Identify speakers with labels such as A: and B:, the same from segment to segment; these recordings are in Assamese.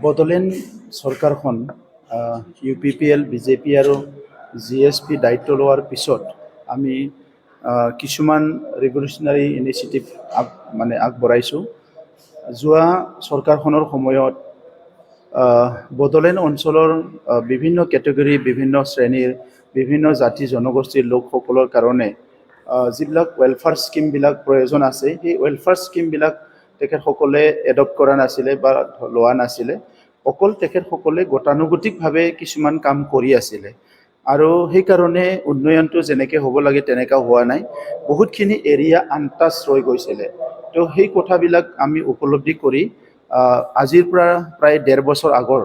A: বড়োলেণ্ড চৰকাৰখন UPPL BJP আৰু GSP দায়িত্ব লোৱাৰ পিছত আমি কিছুমান ৰেভলিউচনাৰী ইনিচিয়েটিভ আগবঢ়াইছোঁ। যোৱা চৰকাৰখনৰ সময়ত বড়োলেণ্ড অঞ্চলৰ বিভিন্ন কেটেগৰী, বিভিন্ন শ্ৰেণীৰ, বিভিন্ন জাতি জনগোষ্ঠীৰ লোকসকলৰ কাৰণে যিবিলাক ৱেলফেয়াৰ স্কিমবিলাক প্ৰয়োজন আছে, সেই ৱেলফেয়াৰ স্কিমবিলাক তেখেতসকলে এডপ্ট কৰা নাছিলে বা লোৱা নাছিলে। অকল তেখেতসকলে গতানুগতিকভাৱে কিছুমান কাম কৰি আছিলে আৰু সেইকাৰণে উন্নয়নটো যেনেকৈ হ'ব লাগে তেনেকুৱা হোৱা নাই। বহুতখিনি এৰিয়া আনটাচ ৰৈ গৈছিলে। তো সেই কথাবিলাক আমি উপলব্ধি কৰি আজিৰ পৰা প্ৰায় 1.5 বছৰ আগৰ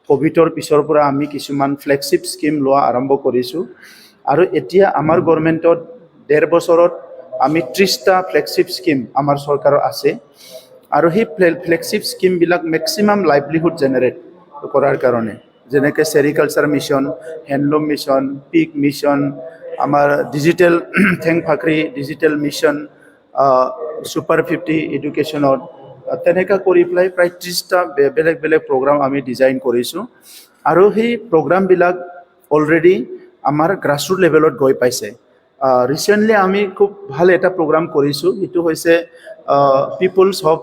A: কোভিডৰ পিছৰ পৰা আমি কিছুমান ফ্লেগশ্বিপ স্কিম লোৱা আৰম্ভ কৰিছোঁ আৰু এতিয়া আমাৰ গভৰ্ণমেণ্টত 1.5 বছৰত আমি 30টা ফ্লেগশ্বিপ স্কিম আমাৰ চৰকাৰৰ আছে আৰু সেই ফ্লেগশ্বিপ স্কিমবিলাক মেক্সিমাম লাইভলিহুড জেনেৰেট কৰাৰ কাৰণে, যেনেকৈ চেৰিকালচাৰ মিছন, হেণ্ডলুম মিছন, পিক মিছন, আমাৰ ডিজিটেল ঠেংফাকৰি ডিজিটেল মিছন, সুপাৰ 50 এডুকেশ্যনত, তেনেকৈ কৰি পেলাই প্ৰায় 30টা বেলেগ বেলেগ প্ৰগ্ৰাম আমি ডিজাইন কৰিছোঁ আৰু সেই প্ৰগ্ৰামবিলাক অলৰেডি আমাৰ গ্ৰাছৰুট লেভেলত গৈ পাইছে। ৰিচেণ্টলি আমি খুব ভাল এটা প্ৰগ্ৰাম কৰিছোঁ, সেইটো হৈছে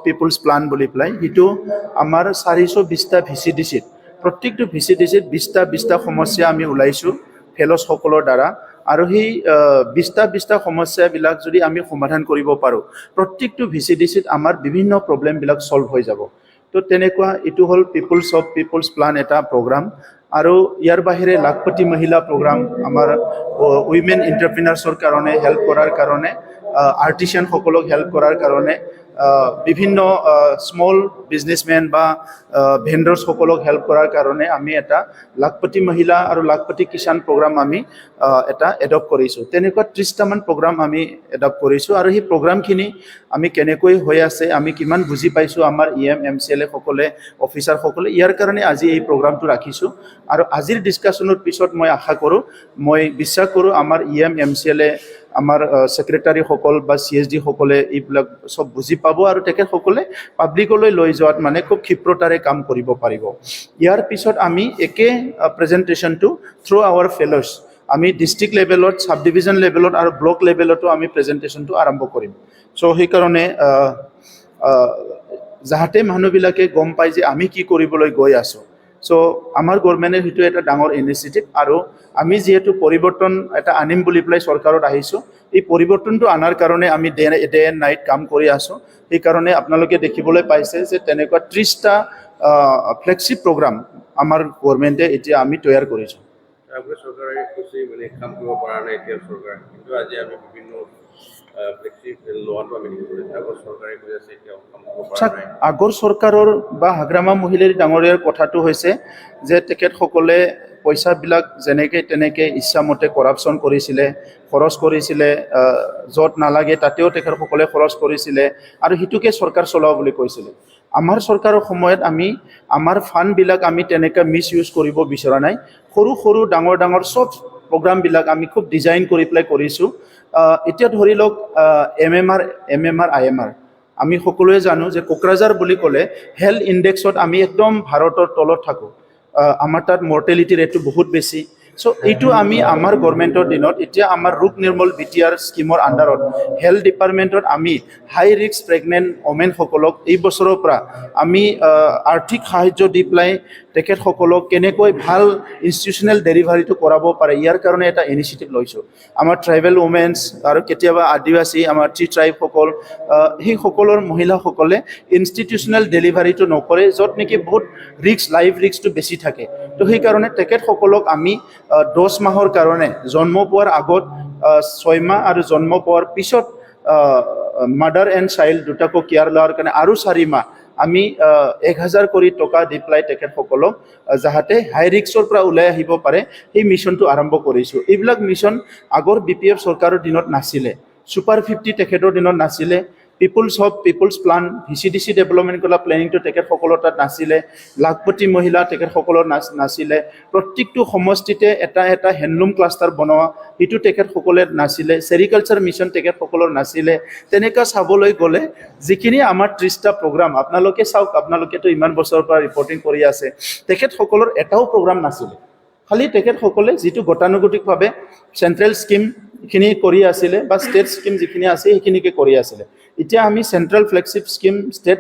A: পিপলছ প্লান বুলি পেলাই। সেইটো আমাৰ 420টা VCDCত, প্ৰত্যেকটো VCDCত 20টা সমস্যা আমি ওলাইছোঁ ফেল'ছসকলৰ দ্বাৰা আৰু সেই 20টা সমস্যাবিলাক যদি আমি সমাধান কৰিব পাৰোঁ, প্ৰত্যেকটো VCDCত আমাৰ বিভিন্ন প্ৰব্লেমবিলাক ছল্ভ হৈ যাব। তো তেনেকুৱা এইটো হ'ল পিপলছ প্লান এটা প্ৰগ্ৰাম। আৰু ইয়াৰ বাহিৰে লাখপতি মহিলা প্ৰগ্ৰাম, আমাৰ উইমেন এণ্টাৰপ্ৰিনাৰ্ছৰ কাৰণে হেল্প কৰাৰ কাৰণে, আৰ্টিচিয়ানসকলক হেল্প কৰাৰ কাৰণে, বিভিন্ন স্মল বিজনেছমেন বা ভেণ্ডাৰ্ছসকলক হেল্প কৰাৰ কাৰণে আমি এটা লাখপতি মহিলা আৰু লাখপতি কিষাণ প্ৰগ্ৰাম আমি এটা এডপ্ট কৰিছোঁ। তেনেকুৱা 30টামান প্ৰগ্ৰাম আমি এডপ্ট কৰিছোঁ আৰু সেই প্ৰগ্ৰামখিনি আমি কেনেকৈ হৈ আছে, আমি কিমান বুজি পাইছোঁ আমাৰ EM MCLA সকলে, অফিচাৰসকলে, ইয়াৰ কাৰণে আজি এই প্ৰগ্ৰামটো ৰাখিছোঁ। আৰু আজিৰ ডিছকাশ্যনৰ পিছত মই আশা কৰোঁ, মই বিশ্বাস কৰোঁ আমাৰ EM MCLA, আমাৰ ছেক্ৰেটাৰীসকল বা CSD সকলে এইবিলাক চব বুজি পাব আৰু তেখেতসকলে পাব্লিকলৈ লৈ যোৱাত খুব ক্ষিপ্ৰতাৰে কাম কৰিব পাৰিব। ইয়াৰ পিছত আমি একে প্ৰেজেণ্টেশ্যনটো থ্ৰু আৱাৰ ফেল'ছ আমি ডিষ্ট্ৰিক্ট লেভেলত, ছাব ডিভিজন লেভেলত আৰু ব্লক লেভেলতো আমি প্ৰেজেণ্টেশ্যনটো আৰম্ভ কৰিম। চ' সেইকাৰণে যাহাতে মানুহবিলাকে গম পায় যে আমি কি কৰিবলৈ গৈ আছোঁ। চ' আমাৰ গভৰ্ণমেণ্টে সেইটো এটা ডাঙৰ ইনিচিয়েটিভ আৰু আমি যিহেতু পৰিৱৰ্তন এটা আনিম বুলি পেলাই চৰকাৰত আহিছোঁ, এই পৰিৱৰ্তনটো অনাৰ কাৰণে আমি ডে এণ্ড নাইট কাম কৰি আছোঁ। সেইকাৰণে আপোনালোকে দেখিবলৈ পাইছে যে তেনেকুৱা 30টা ফ্লেগশ্বিপ প্ৰগ্ৰাম আমাৰ গভৰ্ণমেণ্টে এতিয়া আমি তৈয়াৰ কৰিছোঁ।
B: চৰকাৰে কৈছে কাম কৰিব পৰা নাই এতিয়া চৰকাৰ, কিন্তু আজি আমি বিভিন্ন
A: আগৰ চৰকাৰৰ বা হাগ্ৰামা মহিলাৰ ডাঙৰীয়াৰ কথাটো হৈছে যে তেখেতসকলে পইচাবিলাক যেনেকৈ তেনেকৈ ইচ্ছামতে কৰাপশ্যন কৰিছিলে, খৰচ কৰিছিলে, য'ত নালাগে তাতেও তেখেতসকলে খৰচ কৰিছিলে আৰু সেইটোকে চৰকাৰ চলাওঁ বুলি কৈছিলে। আমাৰ চৰকাৰৰ সময়ত আমি আমাৰ ফাণ্ডবিলাক আমি তেনেকৈ মিছ ইউজ কৰিব বিচৰা নাই। সৰু সৰু ডাঙৰ চব প্ৰগ্ৰামবিলাক আমি খুব ডিজাইন কৰি পেলাই কৰিছোঁ। এতিয়া ধৰি লওক MMR, IMR, আমি সকলোৱে জানো যে কোকৰাঝাৰ বুলি ক'লে হেল্থ ইণ্ডেক্সত আমি একদম ভাৰতৰ তলত থাকোঁ। আমাৰ তাত মৰ্টেলিটি ৰেটটো বহুত বেছি। চ' এইটো আমি আমাৰ গভৰ্ণমেণ্টৰ দিনত এতিয়া আমাৰ ৰোগ নিৰ্মূল BTR স্কিমৰ আণ্ডাৰত হেল্থ ডিপাৰ্টমেণ্টত আমি হাই ৰিস্ক প্ৰেগনেণ্ট ওমেনসকলক এই বছৰৰ পৰা আমি আৰ্থিক সাহায্য দি পেলাই তেখেতসকলক কেনেকৈ ভাল ইনষ্টিটিউচনেল ডেলিভাৰীটো কৰাব পাৰে, ইয়াৰ কাৰণে এটা ইনিচিয়েটিভ লৈছোঁ। আমাৰ ট্ৰাইবেল উমেনছ আৰু কেতিয়াবা আদিবাসী, আমাৰ ট্ৰাইবসকল, সেইসকলৰ মহিলাসকলে ইনষ্টিটিউচনেল ডেলিভাৰীটো নকৰে, য'ত নেকি বহুত লাইফ ৰিস্কটো বেছি থাকে। তো সেইকাৰণে তেখেতসকলক আমি 10 মাহৰ কাৰণে, জন্ম পোৱাৰ আগত 6 মাহ আৰু জন্ম পোৱাৰ পিছত মাদাৰ এণ্ড চাইল্ড দুটাকো কেয়াৰ লোৱাৰ কাৰণে আৰু 4 মাহ আমি 1000 কৰি টকা দি পেলাই তেখেতসকলক যাহাতে হাই ৰিস্কৰ পৰা ওলাই আহিব পাৰে, সেই মিছনটো আৰম্ভ কৰিছোঁ। এইবিলাক মিছন আগৰ BPF চৰকাৰৰ দিনত নাছিলে, সুপাৰ 50 তেখেতৰ দিনত নাছিলে, পিপুলছ হব পিপুলছ প্লান VCDC ডেভেলপমেণ্ট কৰা প্লেনিংটো তেখেতসকলৰ তাত নাছিলে লাখপতি মহিলা তেখেতসকলৰ নাছিলে প্ৰত্যেকটো সমষ্টিতে এটা হেণ্ডলুম ক্লাষ্টাৰ বনোৱা সেইটো তেখেতসকলে নাছিলে চেৰিকালচাৰ মিছন তেখেতসকলৰ নাছিলে তেনেকুৱা চাবলৈ গ'লে যিখিনি আমাৰ 30টা প্ৰগ্ৰাম আপোনালোকে চাওক আপোনালোকেতো ইমান বছৰৰ পৰা ৰিপৰ্টিং কৰি আছে তেখেতসকলৰ এটাও প্ৰগ্ৰাম নাছিলে খালি তেখেতসকলে যিটো গতানুগতিকভাৱে চেণ্ট্ৰেল স্কিমখিনি কৰি আছিলে বা ষ্টেট স্কিম যিখিনি আছে সেইখিনিকে কৰি আছিলে এতিয়া আমি central flagship scheme state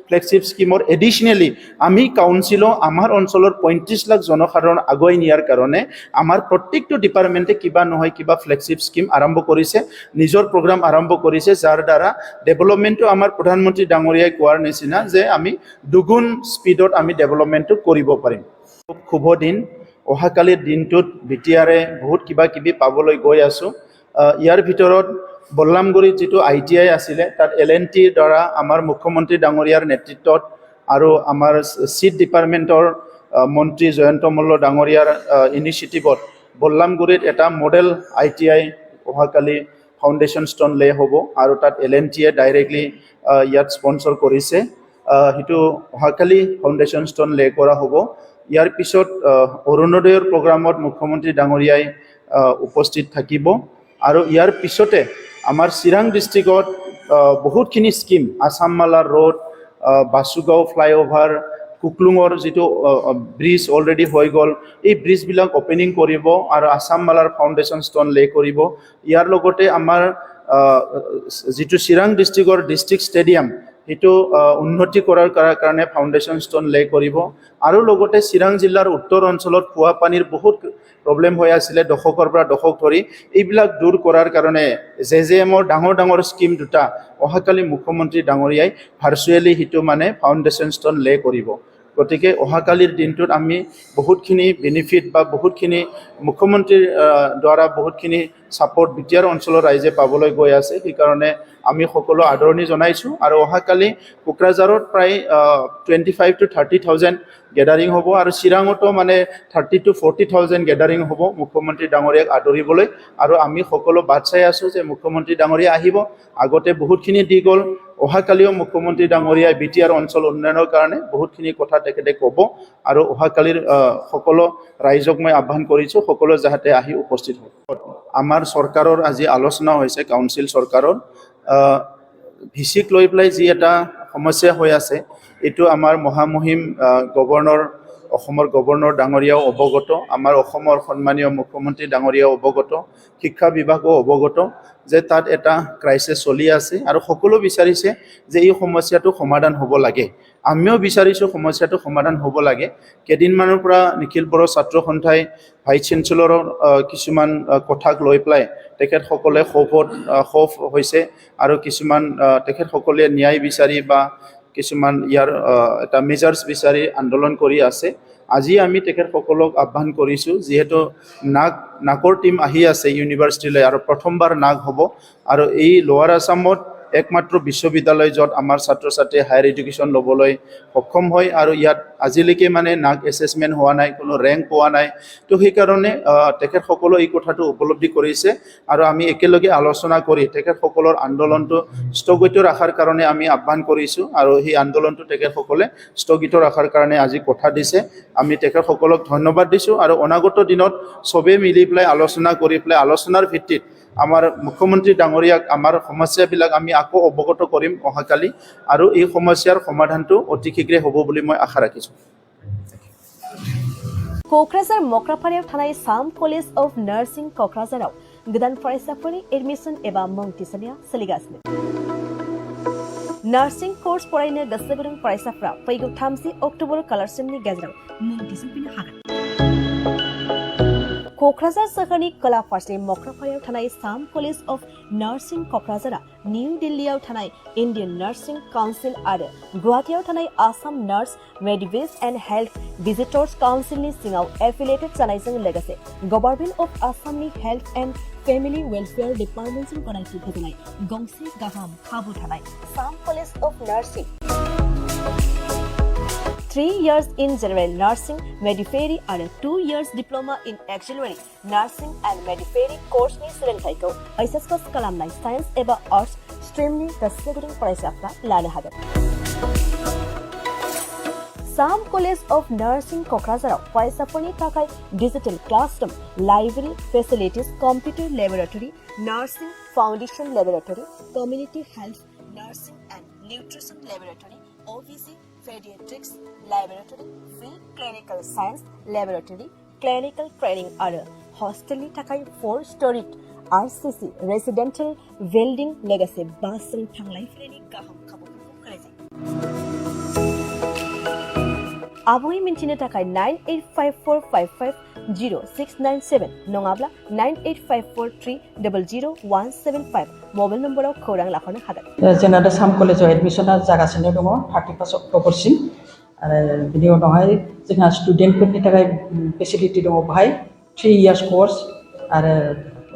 A: flagship স্কিমৰ এডিশ্যনেলি আমি কাউন্সিলৰ আমাৰ অঞ্চলৰ 35 লাখ জনসাধাৰণ আগুৱাই নিয়াৰ কাৰণে আমাৰ প্ৰত্যেকটো ডিপাৰ্টমেণ্টে কিবা নহয় কিবা ফ্লেগশ্বিপ স্কিম আৰম্ভ কৰিছে নিজৰ প্ৰগ্ৰাম আৰম্ভ কৰিছে যাৰ দ্বাৰা ডেভেলপমেণ্টটো আমাৰ প্ৰধানমন্ত্ৰী ডাঙৰীয়াই কোৱাৰ নিচিনা যে আমি দুগুণ স্পীডত আমি ডেভেলপমেণ্টটো কৰিব পাৰিম শুভ দিন অহাকালিৰ দিনটোত বিটিআৰে বহুত কিবা কিবি পাবলৈ গৈ আছোঁ ইয়াৰ ভিতৰত বল্লামগুৰিত যিটো ITI আছিলে তাত L&Tৰ দ্বাৰা আমাৰ মুখ্যমন্ত্ৰী ডাঙৰীয়াৰ নেতৃত্বত আৰু আমাৰ চিট ডিপাৰ্টমেণ্টৰ মন্ত্ৰী জয়ন্ত মল্ল ডাঙৰীয়াৰ ইনিচিয়েটিভত বল্লামগুৰিত এটা মডেল ITI অহাকালি ফাউণ্ডেশ্যন ষ্ট'ন লে হ'ব আৰু তাত L&Tয়ে ডাইৰেক্টলি ইয়াত স্পন্সৰ কৰিছে সেইটো অহাকালি ফাউণ্ডেশ্যন ষ্ট'ন লে কৰা হ'ব ইয়াৰ পিছত অৰুণোদয়ৰ প্ৰগ্ৰামত মুখ্যমন্ত্ৰী ডাঙৰীয়াই উপস্থিত থাকিব আৰু ইয়াৰ পিছতে আমাৰ চিৰাং ডিষ্ট্ৰিক্টত বহুতখিনি স্কিম আছাম মালা ৰোড বাসুগাঁও ফ্লাইঅভাৰ কুকলুঙৰ যিটো ব্ৰিজ অলৰেডি হৈ গ'ল এই ব্ৰিজবিলাক অপেনিং কৰিব আৰু আছাম মালাৰ ফাউণ্ডেশ্যন ষ্ট'ন লে কৰিব ইয়াৰ লগতে আমাৰ যিটো চিৰাং ডিষ্ট্ৰিক্টৰ ডিষ্ট্ৰিক্ট ষ্টেডিয়াম সেইটো উন্নতি কৰাৰ কাৰণে ফাউণ্ডেশ্যন ষ্ট'ন লে কৰিব আৰু লগতে চিৰাং জিলাৰ উত্তৰ অঞ্চলত খোৱা পানীৰ বহুত প্ৰব্লেম হৈ আছিলে দশকৰ পৰা দশক ধৰি এইবিলাক দূৰ কৰাৰ কাৰণে JJMৰ ডাঙৰ স্কিম দুটা অহাকালি মুখ্যমন্ত্ৰী ডাঙৰীয়াই ভাৰ্চুৱেলি সেইটো মানে ফাউণ্ডেশ্যন ষ্ট'ন লে কৰিব গতিকে অহাকালিৰ দিনটোত আমি বহুতখিনি বেনিফিট বা বহুতখিনি মুখ্যমন্ত্ৰীৰ দ্বাৰা বহুতখিনি ছাপৰ্ট বিটিআৰ অঞ্চলৰ ৰাইজে পাবলৈ গৈ আছে সেইকাৰণে আমি সকলো আদৰণি জনাইছোঁ আৰু অহাকালি কোকৰাঝাৰত প্ৰায় 25 to 30,000 গেডাৰিং হ'ব আৰু চিৰাঙতো মানে 30 to 40,000 গেডাৰিং হ'ব মুখ্যমন্ত্ৰী ডাঙৰীয়াক আদৰিবলৈ আৰু আমি সকলো বাট চাই আছোঁ যে মুখ্যমন্ত্ৰী ডাঙৰীয়া আহিব আগতে বহুতখিনি দি গ'ল অহাকালিও মুখ্যমন্ত্ৰী ডাঙৰীয়াই বিটিআৰ অঞ্চল উন্নয়নৰ কাৰণে বহুতখিনি কথা তেখেতে ক'ব আৰু অহাকালিৰ সকলো ৰাইজক মই আহ্বান কৰিছোঁ সকলো যাতে আহি উপস্থিত হ'ব আমাৰ চৰকাৰৰ আজি আলোচনা হৈছে কাউন্সিল চৰকাৰৰ ভিচিক লৈ পেলাই যি এটা সমস্যা হৈ আছে এইটো আমাৰ মহামহিম গভৰ্ণৰ অসমৰ গভৰ্ণৰ ডাঙৰীয়াও অৱগত আমাৰ অসমৰ সন্মানীয় মুখ্যমন্ত্ৰী ডাঙৰীয়াও অৱগত শিক্ষা বিভাগো অৱগত যে তাত এটা ক্ৰাইচিছ চলি আছে আৰু সকলো বিচাৰিছে যে এই সমস্যাটো সমাধান হ'ব লাগে আমিও বিচাৰিছোঁ সমস্যাটো সমাধান হ'ব লাগে কেইদিনমানৰ পৰা নিখিল বড়ো ছাত্ৰ সন্থাই ভাইচ চেঞ্চেলৰৰ কিছুমান কথাক লৈ পেলাই তেখেতসকলে খৌফ হৈছে আৰু কিছুমান তেখেতসকলে ন্যায় বিচাৰি বা কিছুমান ইয়াৰ এটা মেজাৰ্ছ বিচাৰি আন্দোলন কৰি আছে আজি আমি তেখেতসকলক আহ্বান কৰিছোঁ যিহেতু নাকৰ টিম আহি আছে ইউনিভাৰ্চিটিলৈ আৰু প্ৰথমবাৰ নাক হ'ব আৰু এই লোৱাৰ আছামত একমাত্ৰ বিশ্ববিদ্যালয় য'ত আমাৰ ছাত্ৰ ছাত্ৰীয়ে হায়াৰ এডুকেশ্যন ল'বলৈ সক্ষম হয় আৰু ইয়াত আজিলৈকে মানে নাক এছেছমেণ্ট হোৱা নাই কোনো ৰেংক পোৱা নাই তো সেইকাৰণে তেখেতসকলে এই কথাটো উপলব্ধি কৰিছে আৰু আমি একেলগে আলোচনা কৰি তেখেতসকলৰ আন্দোলনটো স্থগিত ৰখাৰ কাৰণে আমি আহ্বান কৰিছোঁ আৰু সেই আন্দোলনটো তেখেতসকলে স্থগিত ৰখাৰ কাৰণে আজি কথা দিছে আমি তেখেতসকলক ধন্যবাদ দিছোঁ আৰু অনাগত দিনত চবেই মিলি পেলাই আলোচনা কৰি পেলাই আলোচনাৰ ভিত্তিত আমাৰ মুখ্যমন্ত্ৰী ডাঙৰীয়াক আমাৰ সমস্যাবিলাক আমি আকৌ অৱগত কৰিম অহাকালি আৰু এই সমস্যাৰ সমাধানটো অতি শীঘ্ৰে হ'ব বুলি মই আশা ৰাখিছোঁ
C: क'क्राझार मक्राफारायाव थानाय साम कलेज अफ नार्सिं क'क्राझाराव गोदान फरायसाफोरनि एडमिसन एबा मुं थिसननाया सोलिगासिनो नार्सिं कर्स फरायनो गोसो गुदुं फरायसाफ्रा फैगौ 30 अक्ट'बर खालारसिमनि गेजेराव मुं थिसनफैनो हागोन क'क्राझार सोहोरनि खोला फारसे मक्राफारायाव थानाय साम कलेज अफ नार्सिं क'क्राझारा निउ दिल्लीयाव थानाय इन्डियान नार्सिं काउन्सिल आरो गुवाहाटीयाव थानाय Assam nurse midwives and health visitors काउन्सिलनि सिङाव एफिलिएटेड जानायजों लोगोसे गभर्नमेन्ट अफ आसामनि हेल्थ एन्ड फेमिलि वेलफेयार डिपार्टमेन्टजों गनायथि होजानाय गंसे गाहाम खाबु थानाय साम college of nursing 3 years in general nursing, midwifery and 2 years diploma in auxiliary nursing and midwifery course ni सोलोंथायखौ HSCOS खालामनाय साइन्स एबा आर्ट्स स्ट्रीमनि गासै गुदुं फरायसाफ्रा लानो हागोन। साम कलेज अफ नार्सिं क'क्राझाराव फरायसाफोरनि थाखाय digital classroom, library facilities, computer laboratory, nursing foundation laboratory, community health, nursing and nutrition laboratory, OBC pediatrics laboratory, free clinical science laboratory, clinical training आरो हस्टेलनि थाखाय 4 स्टोरीड आरसीसी रेसिडेंशियल बिल्डिं लोगोसे बासजों थांलाय फैलायनि गाहाम खाबुफोरखौ होनाय जायो। आबुङै मिन्थिनो थाखाय 9854550697 नङाब्ला 9854300175 मबाइल नम्बराव खौरां लाहरनो हागोन।
D: जोंना दा साम कलेजाव एडमिसना जागासिनो दङ 31 अक्ट'बरसिम आरो बिनि उनावहाय जोंहा स्टुडेन्टफोरनि थाखाय फेसिलिटि दङ बाहाय 3 इयार्स कर्स आरो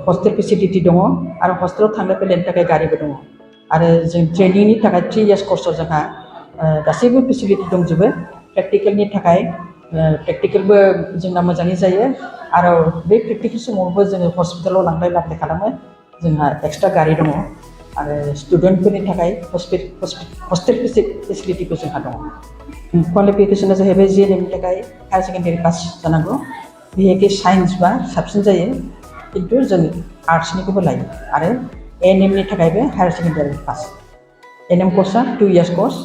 D: हस्टेल फेसिलिटि दङ आरो हस्टेलाव थांलाय फैलायनि थाखाय गारिबो दङ आरो जों ट्रेनिंनि थाखाय 3 इयार्स कर्सआव जोंहा गासैबो फेसिलिटि दंजोबो। प्रेक्टिकेलनि थाखाय प्रेक्टिकेलबो जोंना मोजाङै जायो आरो बे प्रेक्टिकेल समावबो जोङो हस्पिटालाव लांलाय लाबोलाय खालामो। जोंहा एक्सट्रा गारि दङ आरो स्टुडेन्टफोरनि थाखाय हस्टेल फेसिलिटिबो जोंहा दङ। क्वालिफिकेसना जाहैबाय जिएनएमनि थाखाय हायार सेकेन्डारि पास जानांगौ। बिहेखि साइन्स बा साबसिन जायो खिन्थु जों आर्ट्सनिखौबो लायो आरो एएनएमनि थाखायबो higher secondary pass. ANM कर्सआ 2 years कर्स